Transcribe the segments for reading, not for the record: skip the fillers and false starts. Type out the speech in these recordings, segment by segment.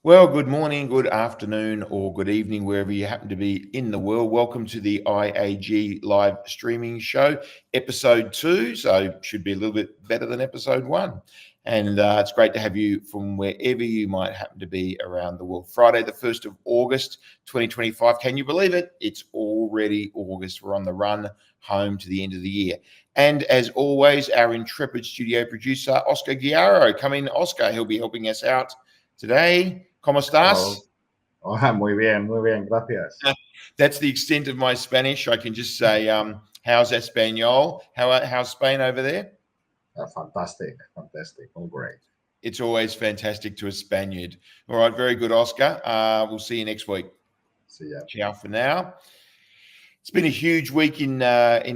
Well, good morning, good afternoon, or good evening, wherever you happen to be in the world. Welcome to the IAG Live Streaming Show, episode 2. So should be a little bit better than episode 1. And it's great to have you from wherever you might happen to be around the world. Friday, the 1st of August, 2025. Can you believe it? It's already August. We're on the run home to the end of the year. And as always, our intrepid studio producer, Oscar Guiaro. Come in, Oscar. He'll be helping us out today. ¿Cómo estás? Hola, muy bien, gracias. That's the extent of my Spanish. I can just say, how's Espanol? How's Spain over there? Fantastic, all great. It's always fantastic to a Spaniard. All right, very good, Oscar. We'll see you next week. See ya. Ciao for now. It's been a huge week in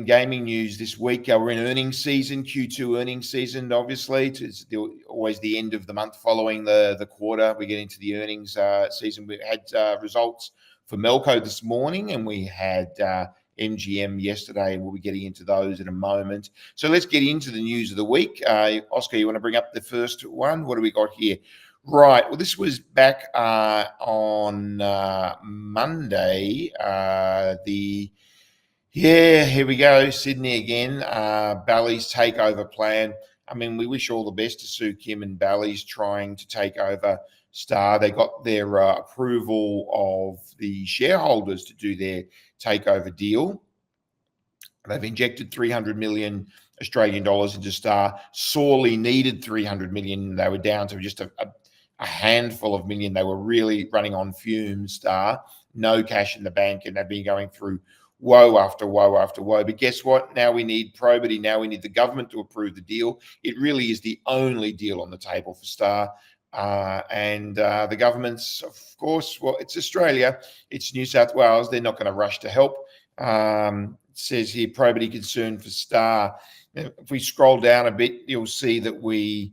gaming news this week. We're in earnings season, Q2 earnings season, obviously. It's always the end of the month following the quarter. We get into the earnings season. We had results for Melco this morning, and we had MGM yesterday, and we'll be getting into those in a moment. So let's get into the news of the week. Oscar, you want to bring up the first one? What do we got here? Right. Well, this was back on Monday. Here we go. Sydney again. Bally's takeover plan. I mean, we wish all the best to Sue Kim and Bally's trying to take over Star. They got their approval of the shareholders to do their takeover deal. They've injected 300 million Australian dollars into Star. Sorely needed 300 million. They were down to just a handful of million. They were really running on fumes, Star. No cash in the bank, and they've been going through woe after woe after woe. But guess what? Now we need probity. Now we need the government to approve the deal. It really is the only deal on the table for Star. And the government's, of course, well, it's Australia. It's New South Wales. They're not going to rush to help. It says here, probity concern for Star. If we scroll down a bit, you'll see that we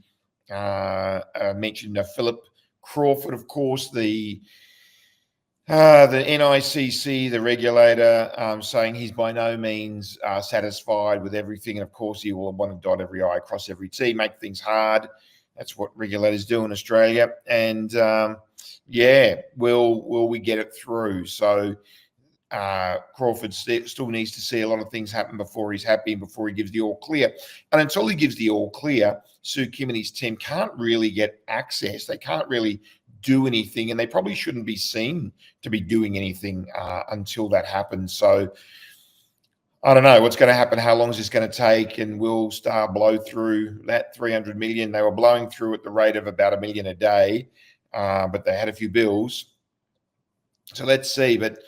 mentioned Philip Crawford, of course, the NICC, the regulator, saying he's by no means satisfied with everything. And of course, he will want to dot every I, cross every T, make things hard. That's what regulators do in Australia. And will we get it through? So Crawford still needs to see a lot of things happen before he's happy and before he gives the all clear. And until he gives the all clear, Sue Kim and his team can't really get access. They can't really do anything, and they probably shouldn't be seen to be doing anything until that happens. So I don't know what's going to happen. How long is this going to take? And will Star blow through that 300 million? They were blowing through at the rate of about $1 million a day, but they had a few bills. So let's see. But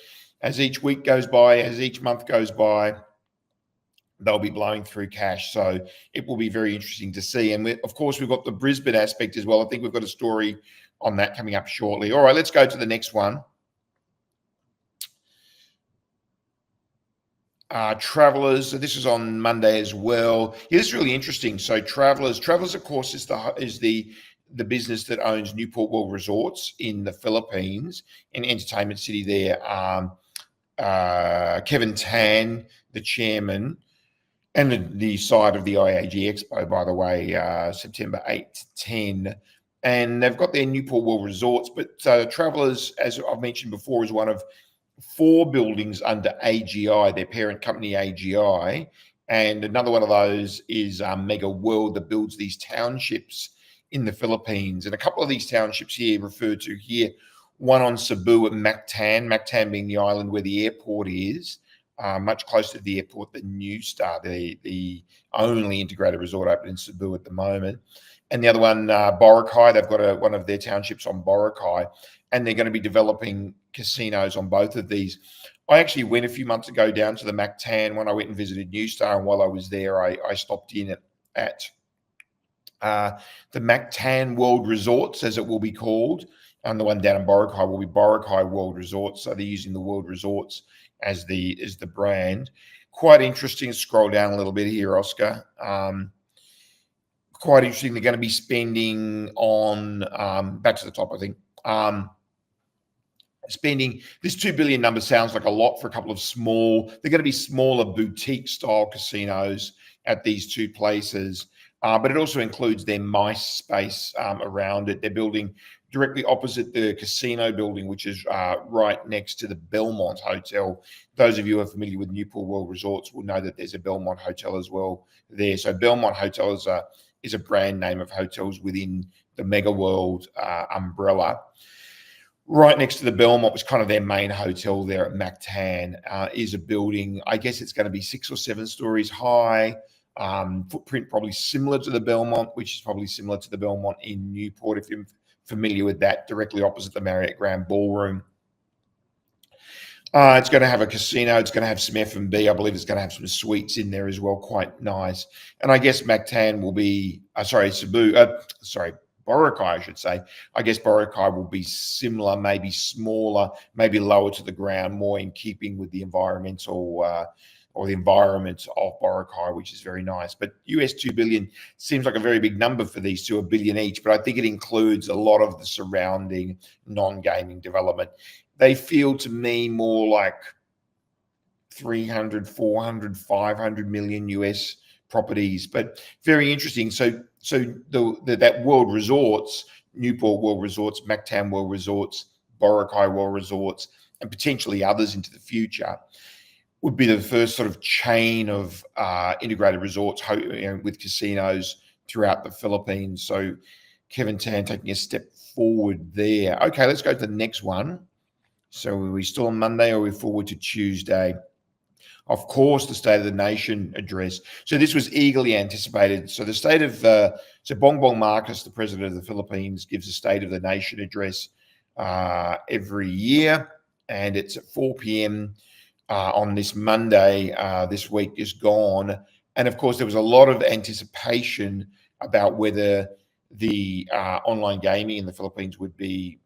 as each week goes by, as each month goes by, they'll be blowing through cash. So it will be very interesting to see. And of course, we've got the Brisbane aspect as well. I think we've got a story on that coming up shortly. All right, let's go to the next one. Travelers, so this is on Monday as well. Yeah, this is really interesting. So Travelers, of course, is the business that owns Newport World Resorts in the Philippines, in Entertainment City there. Kevin Tan, the chairman, and the site of the IAG Expo, by the way, September 8 to 10. And they've got their Newport World Resorts, but Travelers, as I've mentioned before, is one of 4 buildings under AGI, their parent company AGI. And another one of those is Mega World, that builds these townships in the Philippines. And a couple of these townships here referred to here, one on Cebu at Mactan being the island where the airport is, much closer to the airport than New Star, the only integrated resort open in Cebu at the moment. And the other one, Boracay, they've got one of their townships on Boracay, and they're going to be developing casinos on both of these. I actually went a few months ago down to the Mactan when I went and visited New Star, and while I was there, I stopped in at the Mactan World Resorts, as it will be called, and the one down in Boracay will be Boracay World Resorts. So they're using the World Resorts as the brand. Quite interesting. Scroll down a little bit here, Oscar. Quite interesting. They're going to be spending on back to the top, I think. Spending this 2 billion number sounds like a lot for a couple of they're going to be smaller boutique style casinos at these 2 places. But it also includes their MICE space around it. They're building directly opposite the casino building, which is right next to the Belmont Hotel. Those of you who are familiar with Newport World Resorts will know that there's a Belmont Hotel as well there. So Belmont Hotel is a brand name of hotels within the Mega World umbrella. Right next to the Belmont, was kind of their main hotel there at Mactan, is a building. I guess it's going to be 6 or 7 stories high. Footprint probably similar to the Belmont, which is probably similar to the Belmont in Newport, if you're familiar with that, directly opposite the Marriott Grand Ballroom. It's going to have a casino. It's going to have some F&B. I believe it's going to have some suites in there as well, quite nice. And I guess Mactan will be, Boracay, I should say. I guess Boracay will be similar, maybe smaller, maybe lower to the ground, more in keeping with the environmental or the environment of Boracay, which is very nice. But US 2 billion seems like a very big number for these 2, $1 billion each, but I think it includes a lot of the surrounding non-gaming development. They feel to me more like 300, 400, 500 million US properties, but very interesting. So that World Resorts, Newport World Resorts, Mactan World Resorts, Boracay World Resorts, and potentially others into the future, would be the first sort of chain of integrated resorts with casinos throughout the Philippines. So Kevin Tan taking a step forward there. Okay, let's go to the next one. So are we still on Monday, or are we forward to Tuesday? Of course, the State of the Nation address. So this was eagerly anticipated. So Bongbong Marcos, the president of the Philippines, gives a State of the Nation address every year, and it's at 4 p.m. On this Monday. This week is gone, and of course there was a lot of anticipation about whether the online gaming in the Philippines would be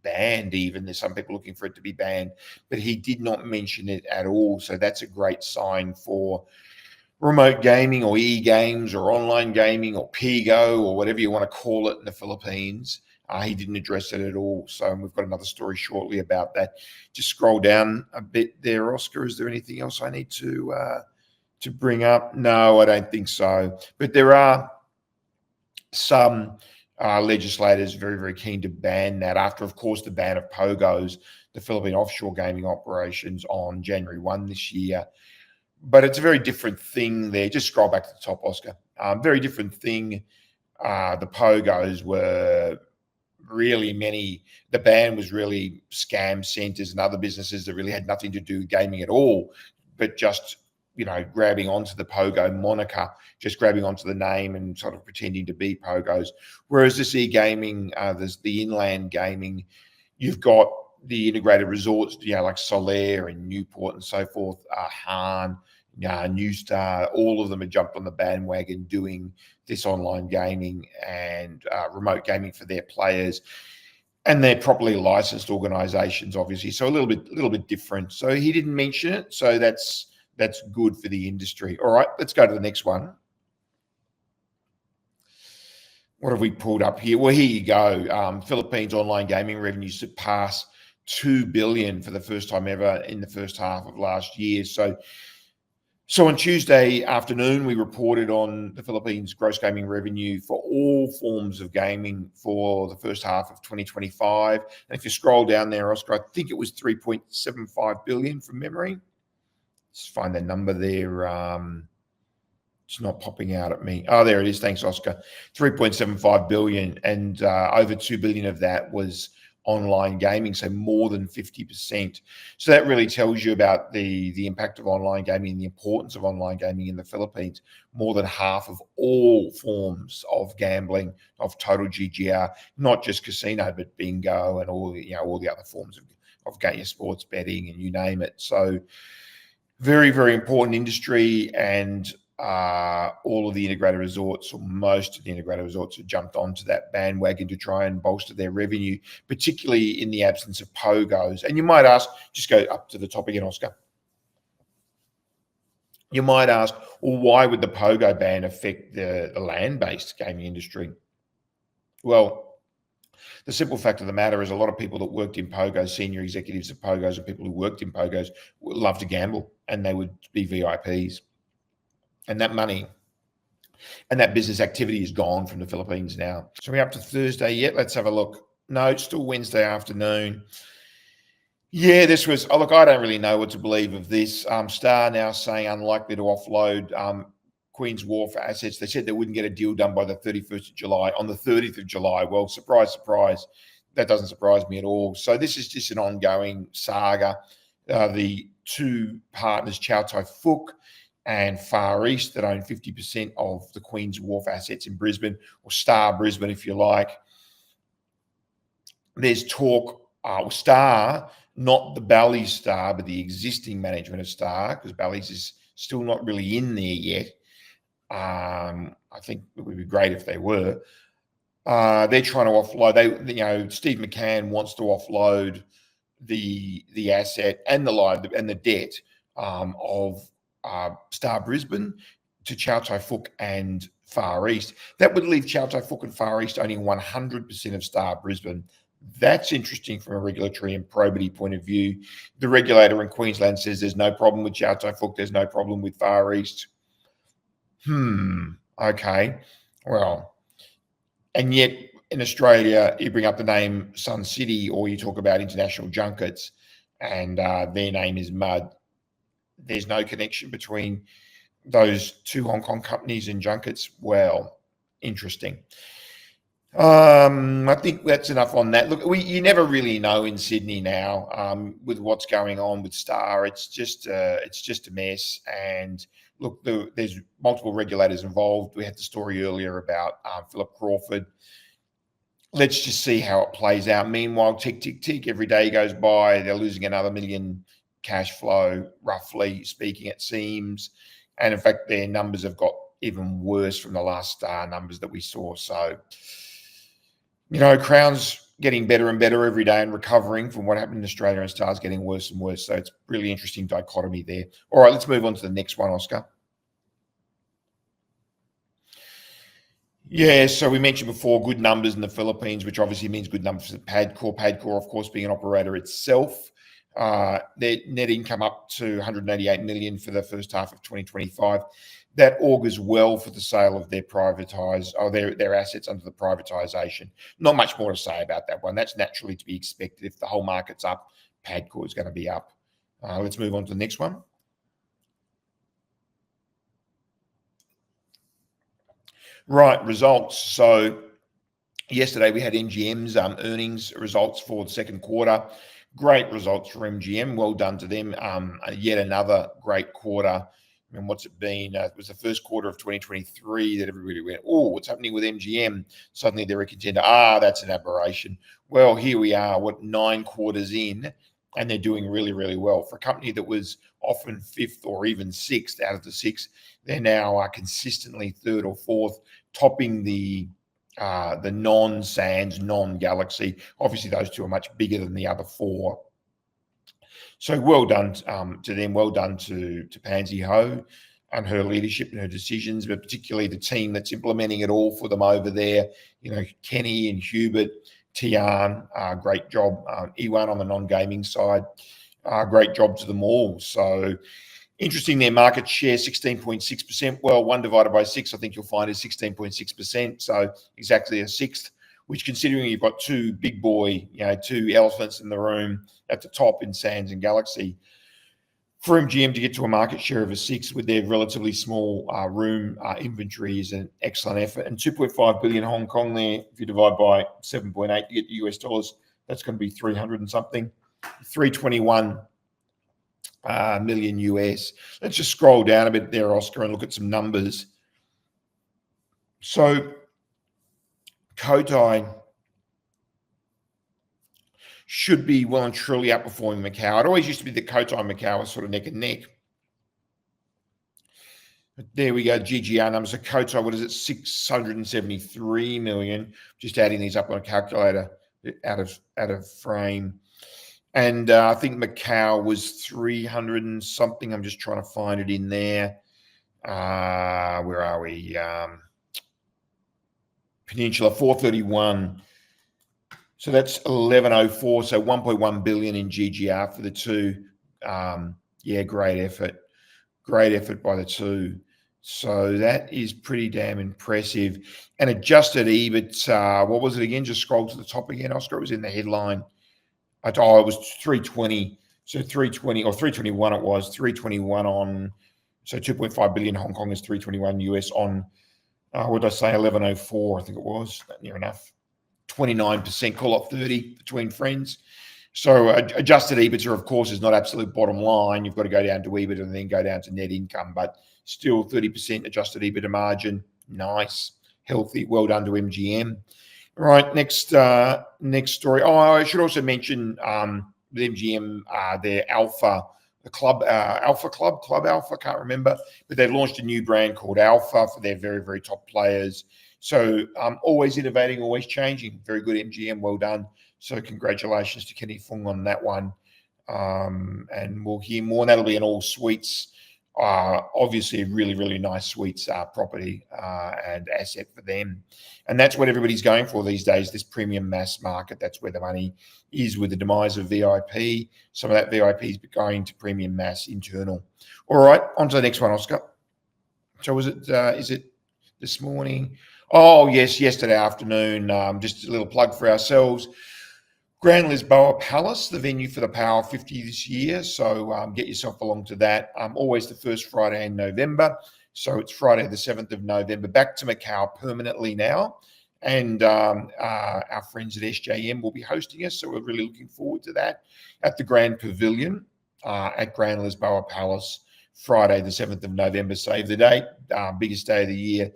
banned. Even there's some people looking for it to be banned, but he did not mention it at all. So that's a great sign for remote gaming or e-games or online gaming or PIGO or whatever you want to call it in the Philippines. He didn't address it at all. So we've got another story shortly about that. Just scroll down a bit there, Oscar. Is there anything else I need to bring up? No, I don't think so. But there are some legislators very, very keen to ban that after, of course, the ban of POGOs, the Philippine offshore gaming operations, on January 1 this year. But it's a very different thing there. Just scroll back to the top, Oscar. Very different thing. The POGOs were really the ban was really scam centers and other businesses that really had nothing to do with gaming at all, but just grabbing onto the Pogo moniker, just grabbing onto the name and sort of pretending to be Pogos. Whereas this e-gaming, there's the inland gaming, you've got the integrated resorts, like Solaire and Newport and so forth, Han, New Star, all of them have jumped on the bandwagon doing this online gaming and remote gaming for their players. And they're properly licensed organizations, obviously, so a little bit different. So he didn't mention it, so that's good for the industry. All right, let's go to the next one. What have we pulled up here? Well, here you go. Philippines online gaming revenue surpassed 2 billion for the first time ever in the first half of last year. So on Tuesday afternoon, we reported on the Philippines gross gaming revenue for all forms of gaming for the first half of 2025. And if you scroll down there, Oscar, I think it was 3.75 billion from memory. Let's find the number there. It's not popping out at me. Oh, there it is. Thanks, Oscar. 3.75 billion, and over 2 billion of that was online gaming, so more than 50%. So that really tells you about the impact of online gaming and the importance of online gaming in the Philippines. More than half of all forms of gambling, of total GGR, not just casino, but bingo and all the other forms of game, sports betting, and you name it. So very, very important industry, and all of the integrated resorts, or most of the integrated resorts, have jumped onto that bandwagon to try and bolster their revenue, particularly in the absence of Pogos. And you might ask, just go up to the top again, Oscar. You might ask, well, why would the Pogo ban affect the land-based gaming industry? Well, the simple fact of the matter is a lot of people that worked in Pogos, senior executives of Pogos and people who worked in Pogos, would love to gamble, and they would be VIPs. And that money and that business activity is gone from the Philippines now. So we're up to Thursday yet? Let's have a look. No, it's still Wednesday afternoon. Yeah, this was, look, I don't really know what to believe of this. Star now saying unlikely to offload Queen's Wharf assets. They said they wouldn't get a deal done by the 31st of July. On the 30th of July, well, surprise, surprise. That doesn't surprise me at all. So this is just an ongoing saga. The two partners, Chow Tai Fook and Far East, that own 50% of the Queen's Wharf assets in Brisbane, or Star Brisbane, if you like. There's talk, Star, not the Bally's Star, but the existing management of Star, because Bally's is still not really in there yet. I think it would be great if they were. They're trying to offload. Steve McCann wants to offload the asset and the debt of Star Brisbane to Chow Tai Fook and Far East. That would leave Chow Tai Fook and Far East owning 100% of Star Brisbane. That's interesting from a regulatory and probity point of view. The regulator in Queensland says there's no problem with Chow Tai Fook, there's no problem with Far East. Okay. Well, and yet in Australia, you bring up the name Sun City, or you talk about international junkets, and their name is Mud. There's no connection between those two Hong Kong companies and junkets. Well, interesting. I think that's enough on that. Look, you never really know in Sydney now with what's going on with Star. It's just a mess. And look, there's multiple regulators involved. We had the story earlier about Philip Crawford. Let's just see how it plays out. Meanwhile, tick, tick, tick, every day goes by, they're losing another $1 million cash flow, roughly speaking, it seems. And in fact, their numbers have got even worse from the last Star numbers that we saw. So, Crown's getting better and better every day and recovering from what happened in Australia, and Star's getting worse and worse. So it's really interesting dichotomy there. All right, let's move on to the next one, Oscar. Yeah, so we mentioned before good numbers in the Philippines, which obviously means good numbers for PAGCOR. PAGCOR, of course, being an operator itself. Their net income up to 188 million for the first half of 2025. That augurs well for the sale of their their assets under the privatisation. Not much more to say about that one. That's naturally to be expected. If the whole market's up, PAGCOR is going to be up. Let's move on to the next one. Right, results. So yesterday we had MGM's earnings results for the second quarter. Great results for MGM. Well done to them. Yet another great quarter I mean, what's it been? It was the first quarter of 2023 that everybody went, oh, what's happening with MGM? Suddenly they're a contender. That's an aberration. Well, here we are, 9 quarters in, and they're doing really, really well. For a company that was often 5th or even 6th out of the 6, they're now consistently 3rd or 4th, topping the non-Sands, non-Galaxy. Obviously, those 2 are much bigger than the other 4. So well done to them. Well done to Pansy Ho and her leadership and her decisions, but particularly the team that's implementing it all for them over there. You know, Kenny and Hubert, Tian, great job. Ewan on the non-gaming side, great job to them all. So interesting, their market share, 16.6%. Well, 1 divided by 6, I think you'll find is 16.6%. So exactly a 6th, which considering you've got 2 big boy, 2 elephants in the room at the top in Sands and Galaxy, for MGM to get to a market share of a 6 with their relatively small room inventory is an excellent effort. And 2.5 billion Hong Kong there, if you divide by 7.8 to get the US dollars, that's going to be 300 and something, 321 million US. Let's just scroll down a bit there, Oscar, and look at some numbers. So Cotai should be well and truly outperforming Macau. It always used to be that Cotai and Macau was sort of neck and neck. But there we go, GGR numbers. So Cotai, what is it, 673 million. Just adding these up on a calculator out of frame. And I think Macau was 300 and something. I'm just trying to find it in there. Where are we? Peninsula, 431. So that's 1104. So 1.1 billion in GGR for the 2. Great effort. Great effort by the 2. So that is pretty damn impressive. And adjusted EBIT, what was it again? Just scroll to the top again, Oscar. It was in the headline. It was 320. So 320 or 321 it was. 321 on, so 2.5 billion Hong Kong is 321 US on, what did I say, 1104, I think it was. Near enough. 29%, call it 30 between friends. So adjusted EBITDA, of course, is not absolute bottom line. You've got to go down to EBIT and then go down to net income, but still 30% adjusted EBITDA margin. Nice, healthy. Well done to MGM. All right, next story. I should also mention with MGM, their Alpha, the club, Club Alpha, can't remember, but they've launched a new brand called Alpha for their very, very top players. So always innovating, always changing. Very good, MGM. Well done. So congratulations to Kenny Fung on that one. And we'll hear more. And that'll be an all suites. Obviously, a really, really nice suites property and asset for them. And that's what everybody's going for these days, this premium mass market. That's where the money is with the demise of VIP. Some of that VIP is going to premium mass internal. All right, on to the next one, Oscar. So is it this morning? Oh, yes, yesterday afternoon. Just a little plug for ourselves. Grand Lisboa Palace, the venue for the Power 50 this year. So get yourself along to that. Always the first Friday in November. So it's Friday the 7th of November. Back to Macau permanently now. And our friends at SJM will be hosting us. So we're really looking forward to that at the Grand Pavilion at Grand Lisboa Palace, Friday the 7th of November. Save the date. Biggest day of the year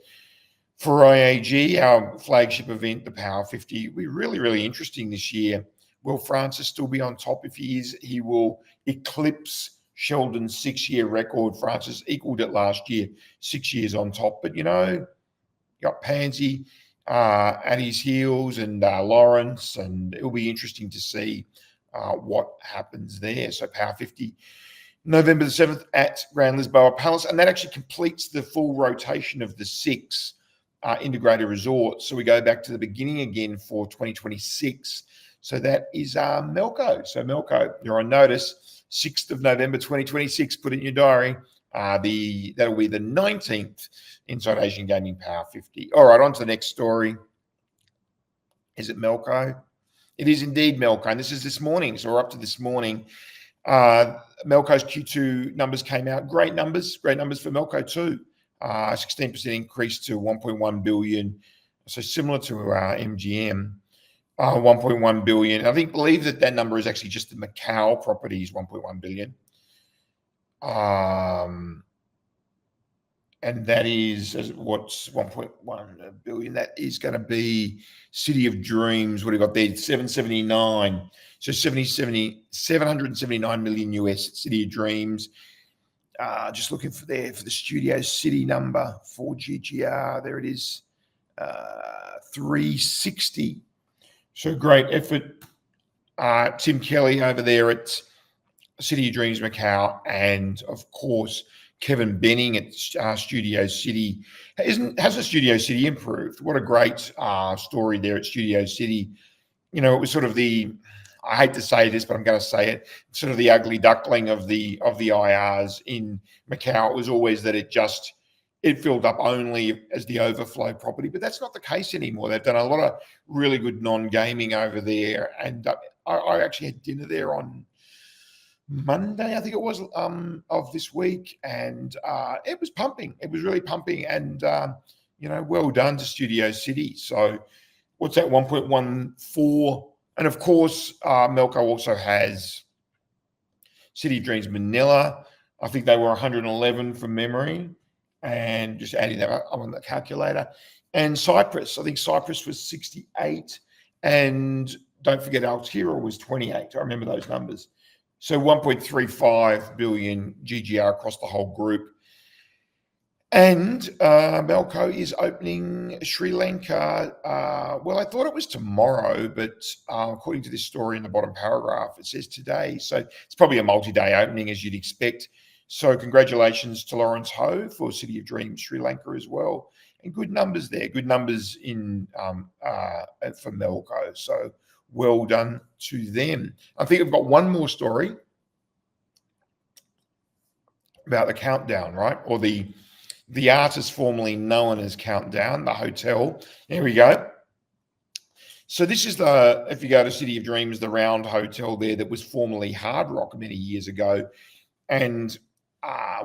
for IAG, our flagship event, the Power 50. We're really, really interesting this year. Will Francis still be on top? If he is, he will eclipse Sheldon's 6-year record. Francis equaled it last year, 6 years on top. But, you got Pansy at his heels and Lawrence, and it'll be interesting to see what happens there. So Power 50, November the 7th at Grand Lisboa Palace. And that actually completes the full rotation of the 6 integrated resorts. So we go back to the beginning again for 2026. So that is Melco. So Melco, you're on notice, 6th of November 2026. Put it in your diary. That'll be the 19th Inside Asian Gaming Power 50. All right, on to the next story. Is it Melco? It is indeed Melco. And this is this morning. So we're up to this morning. Melco's Q2 numbers came out. Great numbers for Melco too. 16% increase to 1.1 billion. So similar to MGM, 1.1 billion. I believe that number is actually just the Macau properties, 1.1 billion. and that is what's 1.1 billion. That is going to be City of Dreams. What do you got there? 779. So 779 million US City of Dreams. Just looking for the Studio City number for GGR. There it is. 360. So great effort. Tim Kelly over there at City of Dreams Macau, and of course Kevin Benning at Studio City. Hasn't Studio City improved? What a great story there at Studio City. You know, it was sort of I hate to say this, but I'm going to say it, sort of the ugly duckling of the IRs in Macau. It was always that it filled up only as the overflow property, but that's not the case anymore. They've done a lot of really good non-gaming over there, and I actually had dinner there on Monday, I think it was, of this week, and it was pumping. It was really pumping, and well done to Studio City. So what's that, 1.14? And of course, Melco also has City of Dreams Manila. I think they were 111 from memory, and just adding that up on the calculator. And Cyprus, I think Cyprus was 68, and don't forget Altira was 28. I remember those numbers. So 1.35 billion GGR across the whole group. And Melco is opening Sri Lanka. Well, I thought it was tomorrow, but according to this story in the bottom paragraph, it says today. So it's probably a multi-day opening, as you'd expect. So congratulations to Lawrence Ho for City of Dreams Sri Lanka as well. And good numbers there. Good numbers in for Melco. So well done to them. I think I've got one more story about the Countdown, right? Or the artist formerly known as Countdown, the hotel. There we go. So this is if you go to City of Dreams, the round hotel there that was formerly Hard Rock many years ago. And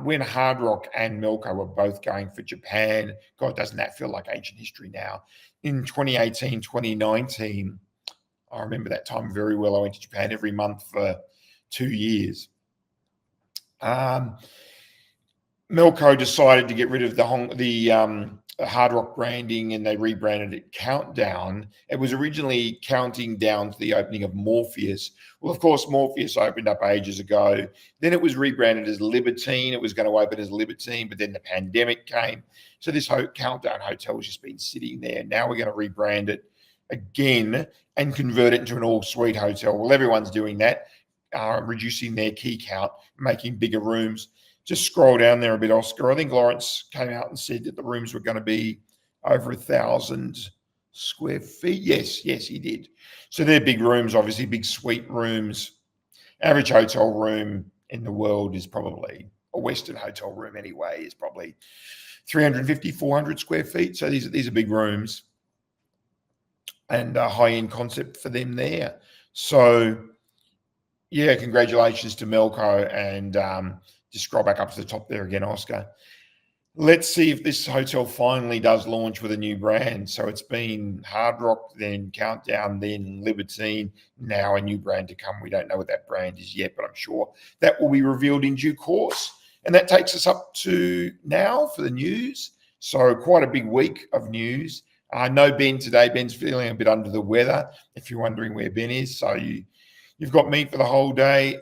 when Hard Rock and Melco were both going for Japan, God, doesn't that feel like ancient history now? In 2018, 2019, I remember that time very well. I went to Japan every month for 2 years. Melco decided to get rid of the Hard Rock branding, and they rebranded it Countdown. It was originally counting down to the opening of Morpheus. Well, of course, Morpheus opened up ages ago. Then it was rebranded as Libertine. It was going to open as Libertine, but then the pandemic came. So this Countdown hotel has just been sitting there. Now we're going to rebrand it again and convert it into an all-suite hotel. Well, everyone's doing that, reducing their key count, making bigger rooms. Just scroll down there a bit, Oscar. I think Lawrence came out and said that the rooms were going to be over 1,000 square feet. Yes, he did. So they're big rooms, obviously, big suite rooms. Average hotel room in the world is probably, a Western hotel room anyway, is probably 350, 400 square feet. So these are big rooms, and a high-end concept for them there. So, yeah, congratulations to Melco, and just scroll back up to the top there again, Oscar. Let's see if this hotel finally does launch with a new brand. So it's been Hard Rock, then Countdown, then Libertine, now a new brand to come. We don't know what that brand is yet, but I'm sure that will be revealed in due course. And that takes us up to now for the news. So quite a big week of news. No Ben today. Ben's feeling a bit under the weather, if you're wondering where Ben is. So you've got me for the whole day.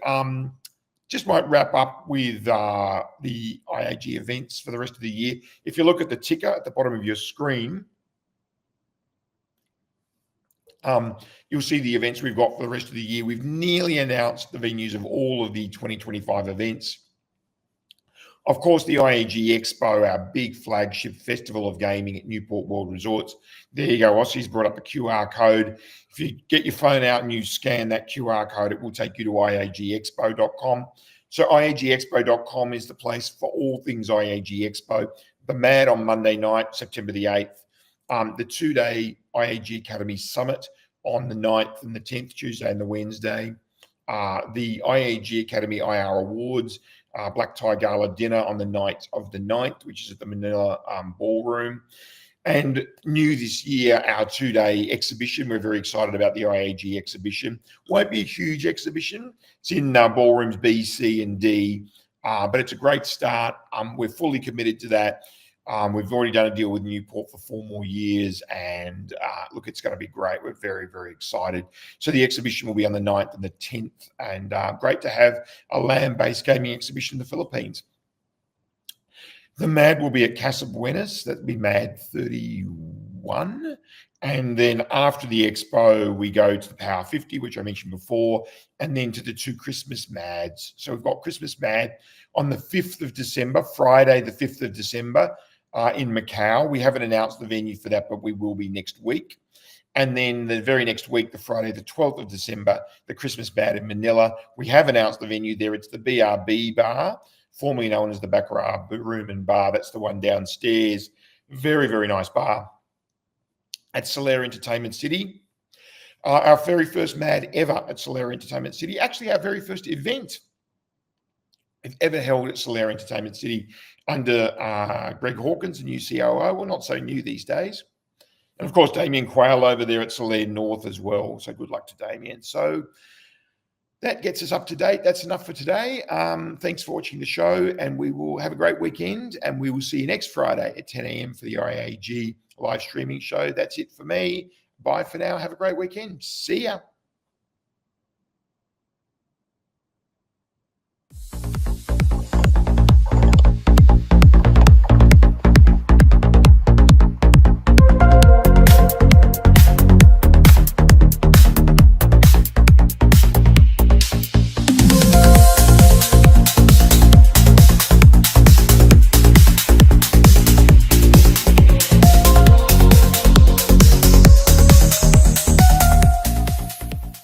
Just might wrap up with the IAG events for the rest of the year. If you look at the ticker at the bottom of your screen, you'll see the events we've got for the rest of the year. We've nearly announced the venues of all of the 2025 events. Of course, the IAG Expo, our big flagship festival of gaming at Newport World Resorts. There you go, Aussie's brought up the QR code. If you get your phone out and you scan that QR code, it will take you to iagexpo.com. So iagexpo.com is the place for all things IAG Expo. The MAD on Monday night, September the 8th. The 2-day IAG Academy Summit on the 9th and the 10th, Tuesday and the Wednesday. The IAG Academy IR Awards, Black Tie Gala dinner on the night of the 9th, which is at the Manila Ballroom. And new this year, our 2-day exhibition. We're very excited about the IAG exhibition. Won't be a huge exhibition. It's in ballrooms B, C, and D, but it's a great start. We're fully committed to that. We've already done a deal with Newport for 4 more years, and look, it's going to be great. We're very, very excited. So the exhibition will be on the 9th and the 10th, and great to have a land-based gaming exhibition in the Philippines. The MAD will be at Casa Buenas. That'll be MAD 31. And then after the expo, we go to the Power 50, which I mentioned before, and then to the 2 Christmas MADs. So we've got Christmas MAD on the 5th of December, Friday, the 5th of December in Macau. We haven't announced the venue for that, but we will be next week. And then the very next week, the Friday, the 12th of December, the Christmas MAD in Manila. We have announced the venue there. It's the BRB Bar, formerly known as the Baccarat Room and Bar. That's the one downstairs. Very, very nice bar at Solera Entertainment City. Our very first MAD ever at Solera Entertainment City. Actually, our very first event we've ever held at Solera Entertainment City under Greg Hawkins, the new COO. Well, not so new these days. And of course, Damien Quayle over there at Solera North as well. So good luck to Damien. So that gets us up to date. That's enough for today. Thanks for watching the show, and we will have a great weekend, and we will see you next Friday at 10 a.m. for the IAG live streaming show. That's it for me. Bye for now. Have a great weekend. See ya.